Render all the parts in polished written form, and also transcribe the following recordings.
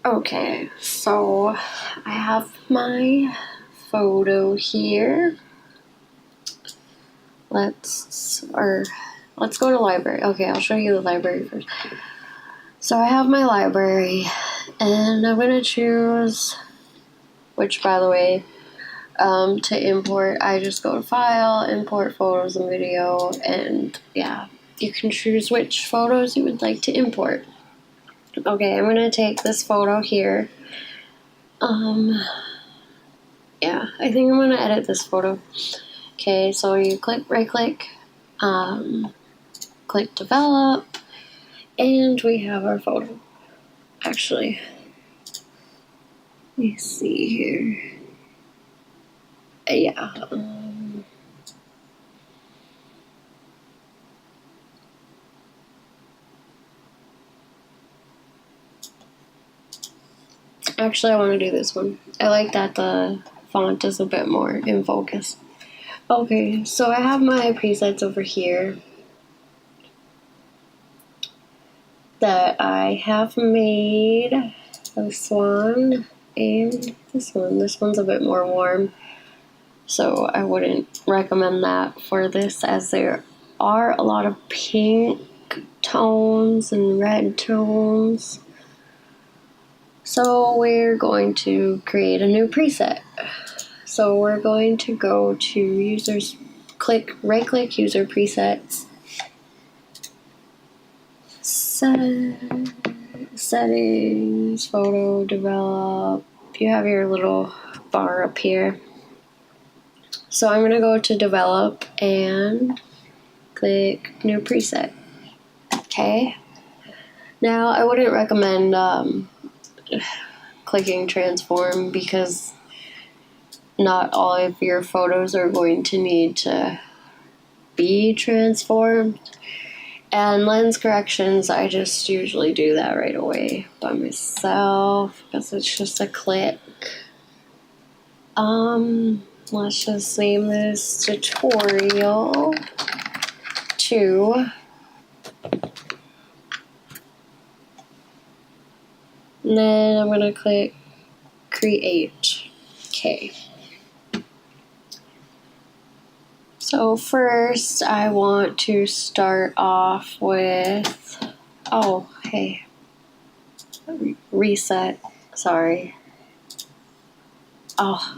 Okay, so I have my photo here. Let's go to library. Okay, I'll show you the library first. So I have my library, and I'm gonna choose, which by the way, to import, I just go to File, Import Photos and Video, and yeah, you can choose which photos you would like to import. Okay, I'm gonna take this photo here. Yeah, I think I'm gonna edit this photo. Okay, so you right click, click develop, and we have our photo. Actually, let me see here. Yeah. Actually, I want to do this one. I like that the font is a bit more in focus. Okay, so I have my presets over here that I have made. This one and this one. This one's a bit more warm, so I wouldn't recommend that for this, as there are a lot of pink tones and red tones. So we're going to create a new preset. So we're going to go to users, right click user presets, settings, photo, develop. You have your little bar up here. So I'm gonna go to develop and click new preset. Okay. Now I wouldn't recommend clicking transform, because not all of your photos are going to need to be transformed. And lens corrections, I just usually do that right away by myself because it's just a click. Let's just name this tutorial 2. And then I'm gonna click create. Okay. So first I want to start off with, oh, hey, reset, sorry. Oh,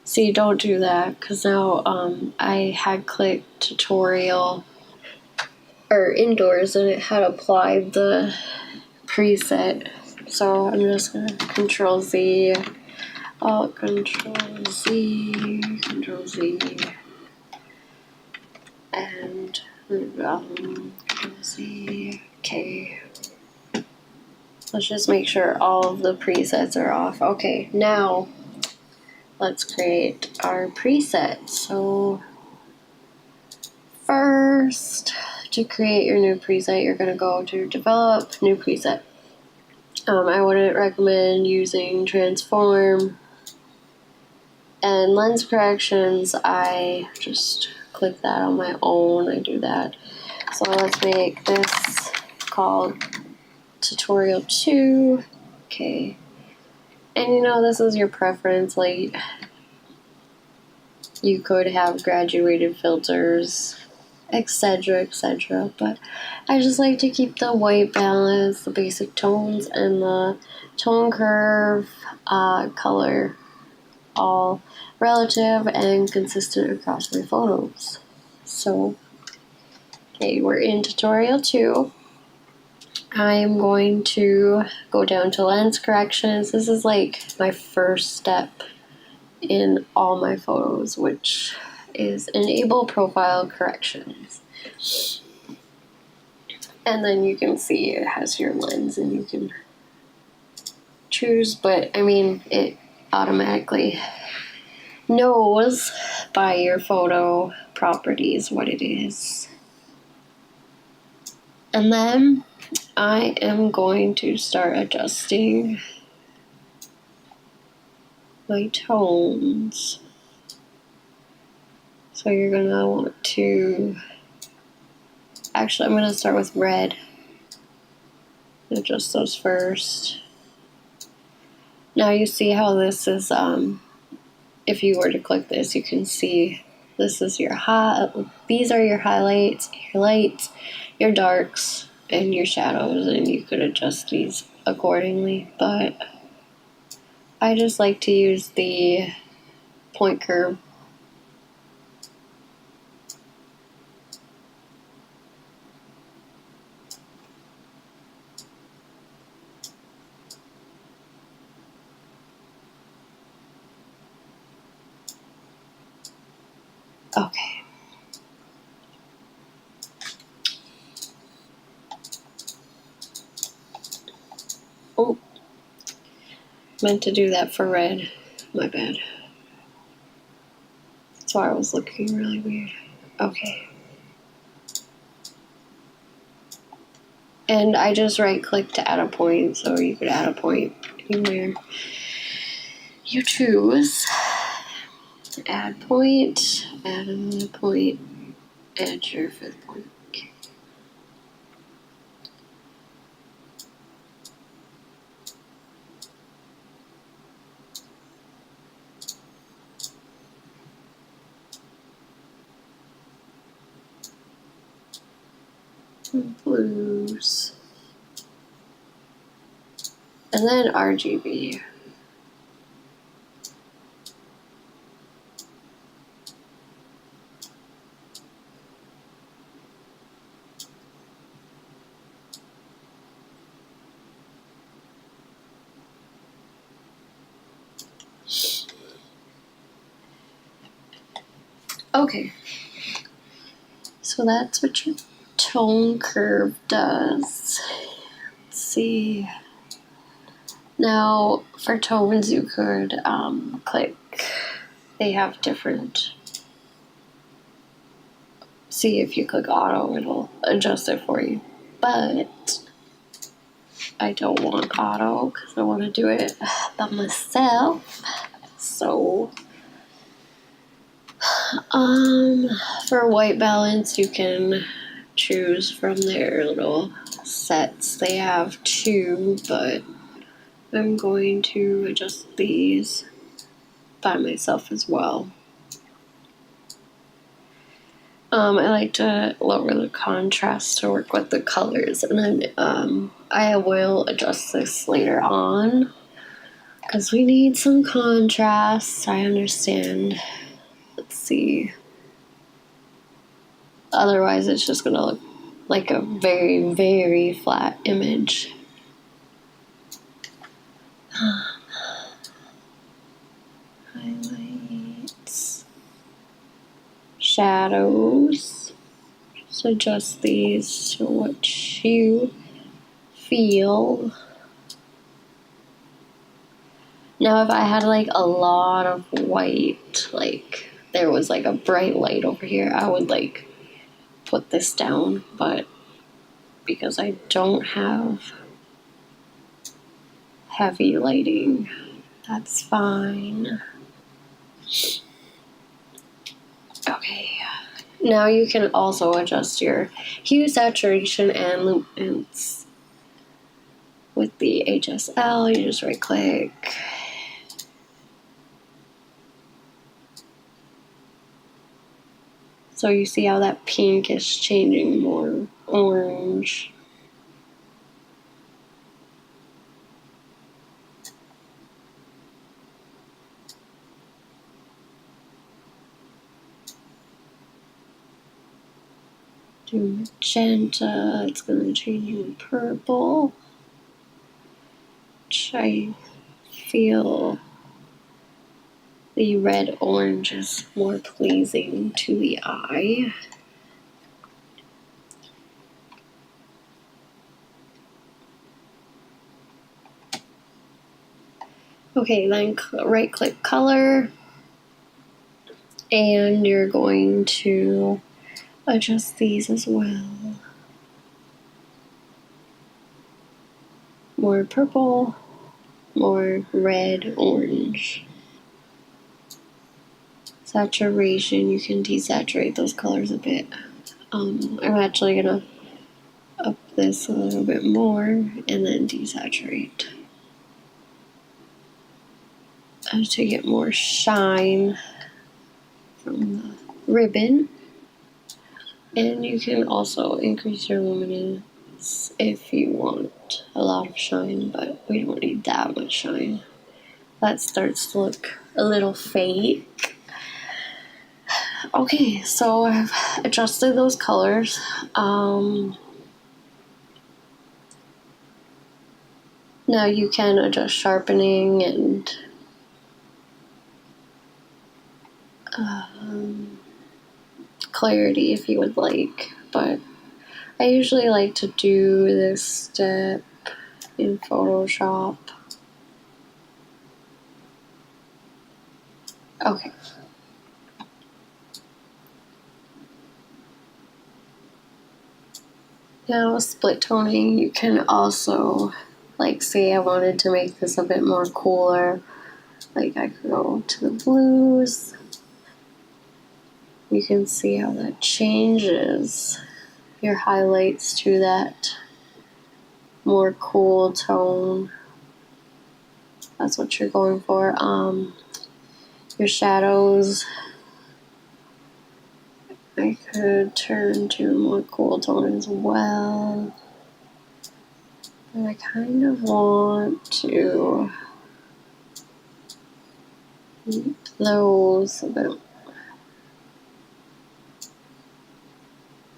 see, don't do that, because now I had clicked tutorial or indoors and it had applied the preset. So I'm just gonna Control Z, Alt Control Z, Control Z, and Control Z. Okay. Let's just make sure all of the presets are off. Okay, now let's create our preset. So first, to create your new preset, you're going to go to develop new preset. I wouldn't recommend using transform. And lens corrections, I just click that on my own. I do that. So let's make this called tutorial 2. Okay. And you know, this is your preference. Like, you could have graduated filters, etc., etc. But I just like to keep the white balance, the basic tones, and the tone curve, color, all relative and consistent across my photos. So, okay, we're in tutorial 2. I'm going to go down to lens corrections. This is like my first step in all my photos, which is enable profile corrections. And then you can see it has your lens and you can choose, but I mean, it automatically knows by your photo properties what it is. And then I am going to start adjusting my tones. So you're gonna want to, actually I'm gonna start with red. Adjust those first. Now you see how this is, if you were to click this, you can see this is your these are your highlights, your lights, your darks, and your shadows, and you could adjust these accordingly, but I just like to use the point curve. Okay. Oh, meant to do that for red. My bad. That's why I was looking really weird. Okay. And I just right click to add a point, so you could add a point anywhere you choose. Add point, add another point, add your fifth point. Okay. Blues. And then RGB. Okay. So that's what your tone curve does. Let's see. Now, for tones, you could click. They have different. See, if you click auto, it'll adjust it for you. But I don't want auto because I want to do it by myself. So, for white balance, you can choose from their little sets. They have two, but I'm going to adjust these by myself as well. I like to lower the contrast to work with the colors, and then I will adjust this later on because we need some contrast. I understand. Let's see. Otherwise, it's just gonna look like a very, very flat image. Highlights, shadows. Just adjust these to what you feel. Now, if I had like a lot of white, like there was like a bright light over here, I would like put this down, but because I don't have heavy lighting, that's fine. Okay. Now you can also adjust your hue, saturation, and luminance. With the HSL, you just right click. So you see how that pink is changing more orange. Do magenta, it's going to change to purple. Which I feel the red orange is more pleasing to the eye. Okay, then right click color, and you're going to adjust these as well. More purple, more red, orange. Saturation, you can desaturate those colors a bit. I'm actually gonna up this a little bit more and then desaturate to get more shine from the ribbon. And you can also increase your luminance if you want a lot of shine, but we don't need that much shine. That starts to look a little fake. Okay, so I've adjusted those colors. Now you can adjust sharpening and clarity if you would like, but I usually like to do this step in Photoshop. Okay. Now split toning, you can also, like, say I wanted to make this a bit more cooler, like I could go to the blues. You can see how that changes your highlights to that more cool tone. That's what you're going for. Your shadows, I could turn to a more cool tone as well. And I kind of want to keep those a bit.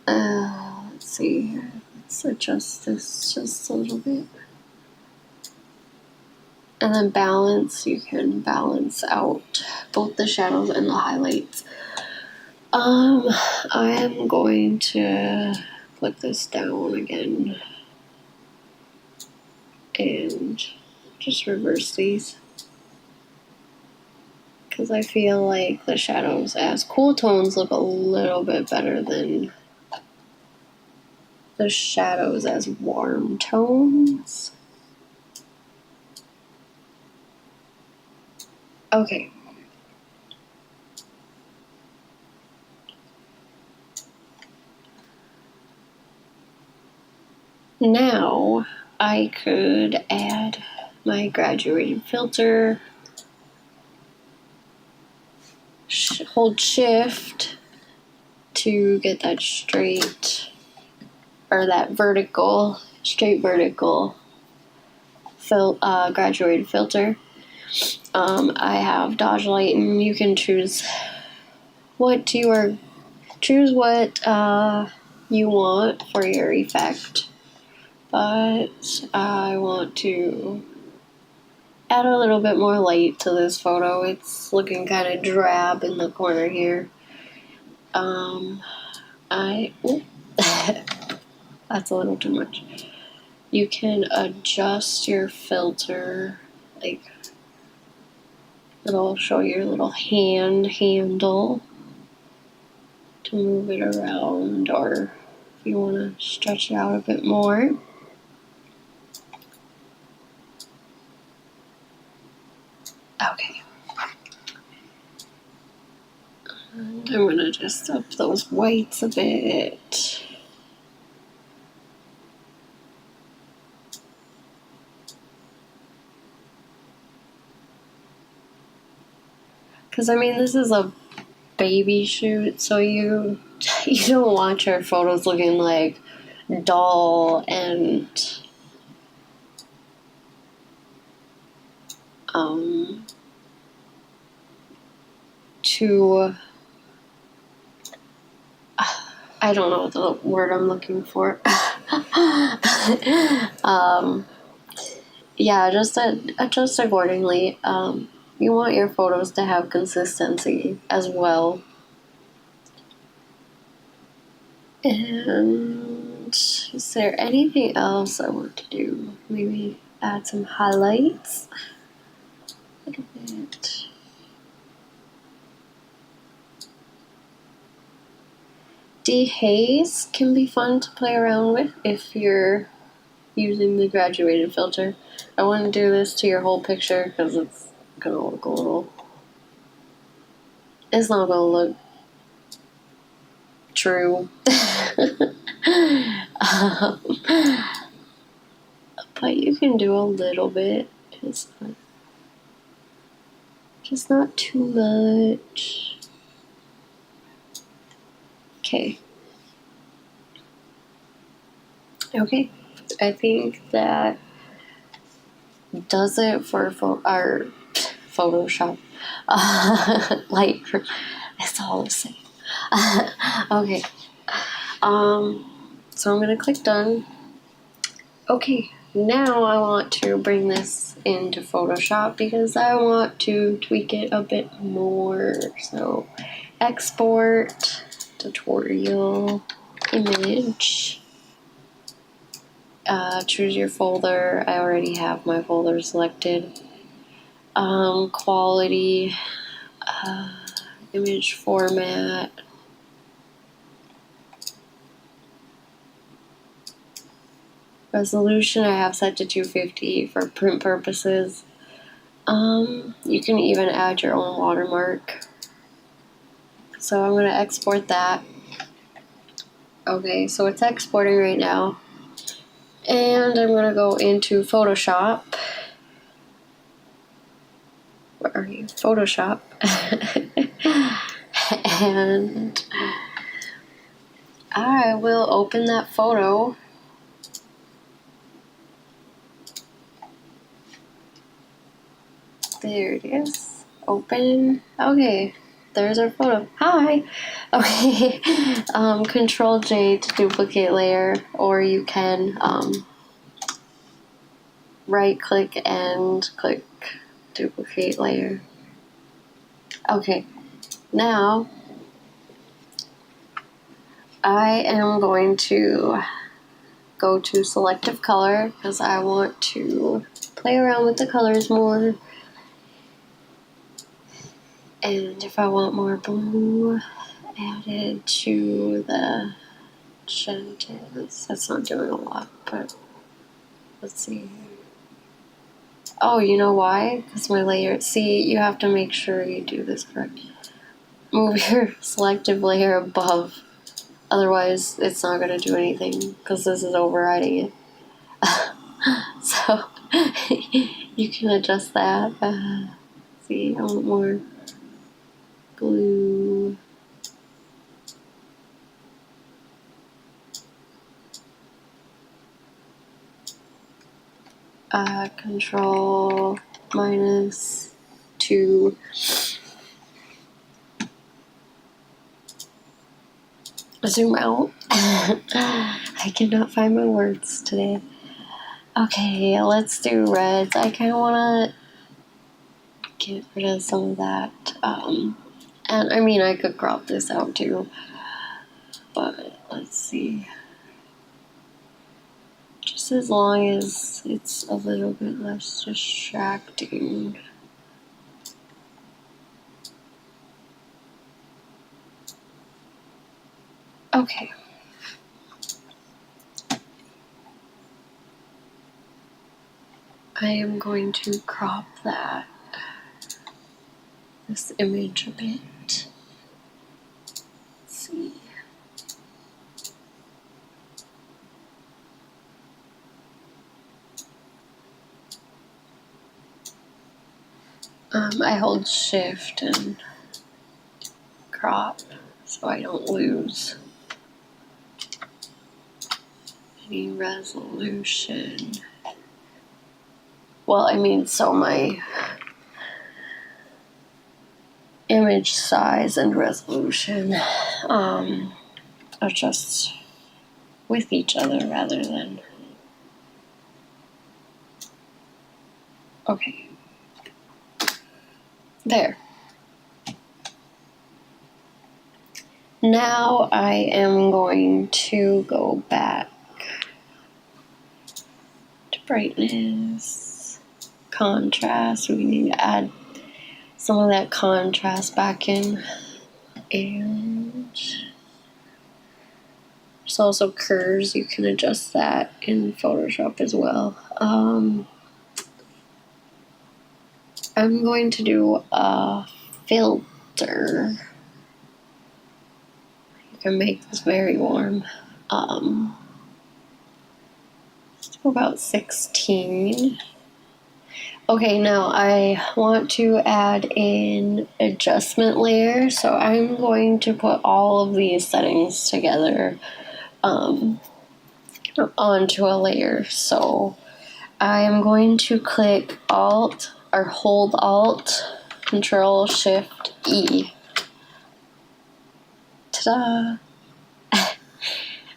Let's see here. Let's adjust this just a little bit. And then balance, you can balance out both the shadows and the highlights. I am going to put this down again and just reverse these, because I feel like the shadows as cool tones look a little bit better than the shadows as warm tones. Okay. Now I could add my graduated filter. Hold shift to get that straight, or that vertical, straight vertical graduated filter. I have Dodge Light, and you can choose what you want for your effect. But I want to add a little bit more light to this photo. It's looking kind of drab in the corner here. That's a little too much. You can adjust your filter, like it'll show your little handle to move it around, or if you want to stretch it out a bit more. Okay. And I'm going to just up those whites a bit. Because, I mean, this is a baby shoot, so you don't want your photos looking like dull and too, I don't know the word I'm looking for. Yeah, just adjust accordingly. You want your photos to have consistency as well. And is there anything else I want to do? Maybe add some highlights. A little bit. Dehaze can be fun to play around with if you're using the graduated filter. I wouldn't do this to your whole picture because it's gonna look a little. It's not gonna look true. But you can do a little bit, just not too much. Okay. Okay, I think that does it for our Photoshop. Lightroom. It's all the same. Okay. So I'm gonna click done. Okay, now I want to bring this into Photoshop because I want to tweak it a bit more. So export, tutorial, image, choose your folder. I already have my folder selected. Quality, image format, resolution I have set to 250 for print purposes. You can even add your own watermark. So I'm going to export that. Okay, so it's exporting right now. And I'm going to go into Photoshop. Where are you? Photoshop. And I will open that photo. There it is. Open. Okay. There's our photo. Hi. Okay. Control J to duplicate layer, or you can right click and click duplicate layer. Okay. Now I am going to go to selective color because I want to play around with the colors more. And if I want more blue added to the gentles, that's not doing a lot, but let's see. Oh, you know why? Because my layer, see, you have to make sure you do this correct. Move your selective layer above, otherwise it's not going to do anything because this is overriding it. So you can adjust that. See, I want more blue. Control -2. Zoom out. I cannot find my words today. Okay, let's do reds. I kind of want to get rid of some of that. And I mean, I could crop this out too. But let's see. Just as long as it's a little bit less distracting. Okay. I am going to crop this image a bit. Let's see. I hold shift and crop so I don't lose any resolution. Well, I mean, so my image size and resolution are just with each other rather than. Okay. There. Now I am going to go back to brightness, contrast. We need to add some of that contrast back in. And there's also curves. You can adjust that in Photoshop as well. I'm going to do a filter. You can make this very warm. about 16. Okay, now I want to add an adjustment layer, so I'm going to put all of these settings together onto a layer. So I am going to click Alt or hold Alt, Control Shift E. Ta-da!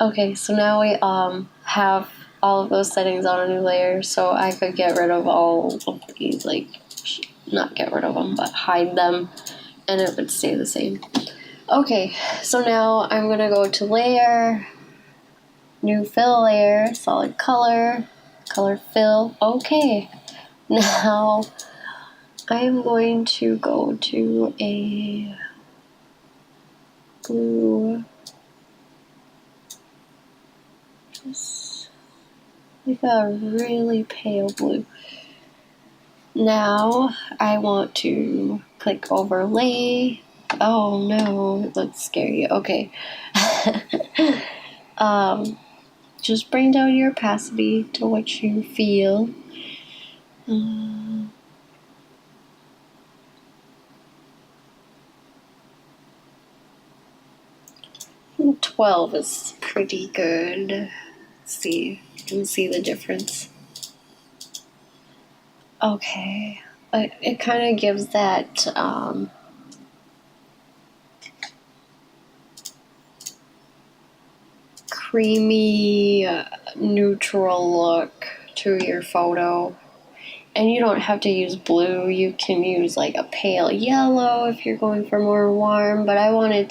Okay, so now we have all of those settings on a new layer, so I could get rid of all of these, like, not get rid of them, but hide them, and it would stay the same. Okay, so now I'm gonna go to Layer, New Fill Layer, Solid Color, Color Fill. Okay, now I'm going to go to a blue, just like a really pale blue. Now I want to click Overlay. Oh no, it looks scary. Okay. Just bring down your opacity to what you feel. 12 is pretty good. Let's see, you can see the difference. Okay, it kind of gives that creamy, neutral look to your photo. And you don't have to use blue, you can use like a pale yellow if you're going for more warm, but I wanted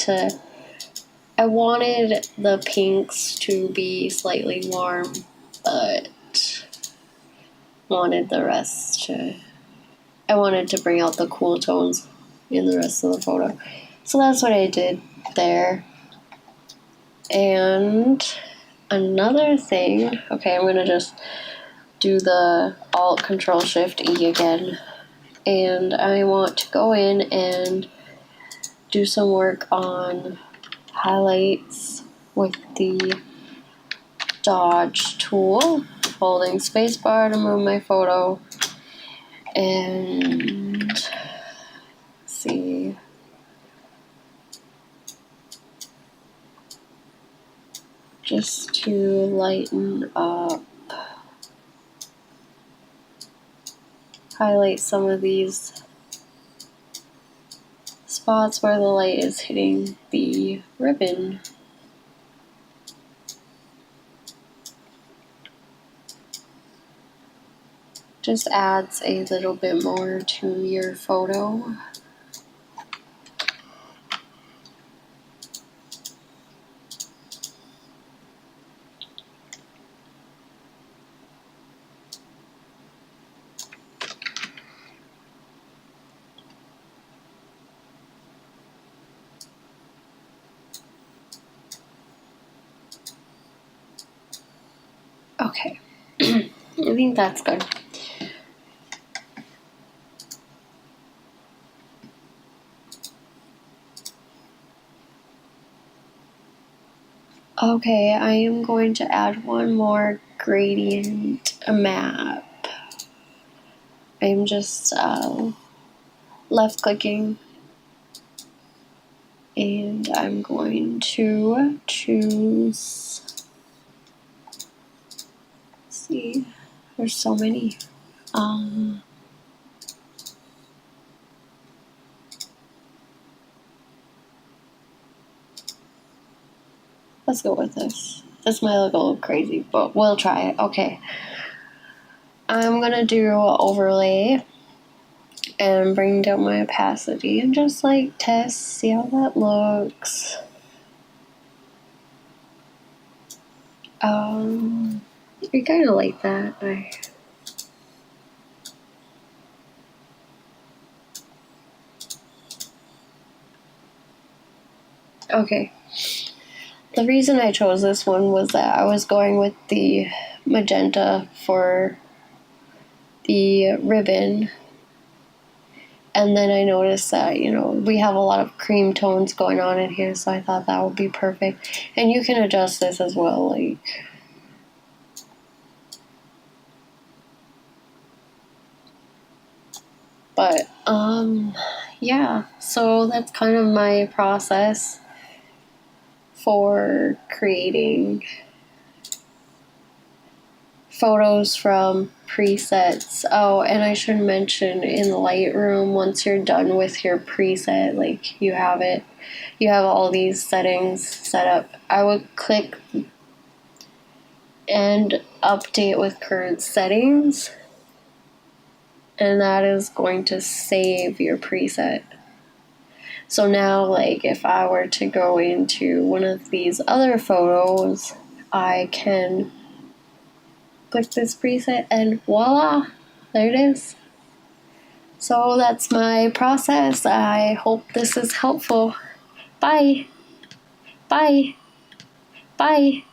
the pinks to be slightly warm, but wanted to bring out the cool tones in the rest of the photo. So that's what I did there. And another thing, okay, I'm gonna just do the Alt Control Shift E again, and I want to go in and do some work on highlights with the Dodge tool, holding spacebar to move my photo, and see, just to lighten up, highlight some of these spots where the light is hitting the ribbon. Just adds a little bit more to your photo. Okay, I think that's good. Okay, I am going to add one more gradient map. I'm just left clicking, and I'm going to choose, let's see, there's so many. Let's go with this. This might look a little crazy, but we'll try it. Okay. I'm gonna do overlay and bring down my opacity and just like test, see how that looks. I kind of like that. Okay. The reason I chose this one was that I was going with the magenta for the ribbon, and then I noticed that, you know, we have a lot of cream tones going on in here, so I thought that would be perfect. And you can adjust this as well, like, But, yeah, so that's kind of my process for creating photos from presets. Oh, and I should mention in Lightroom, once you're done with your preset, like you have all these settings set up, I would click and update with current settings, and that is going to save your preset. So now, like, if I were to go into one of these other photos, I can click this preset and voila, there it is. So that's my process. I hope this is helpful. Bye. Bye. Bye.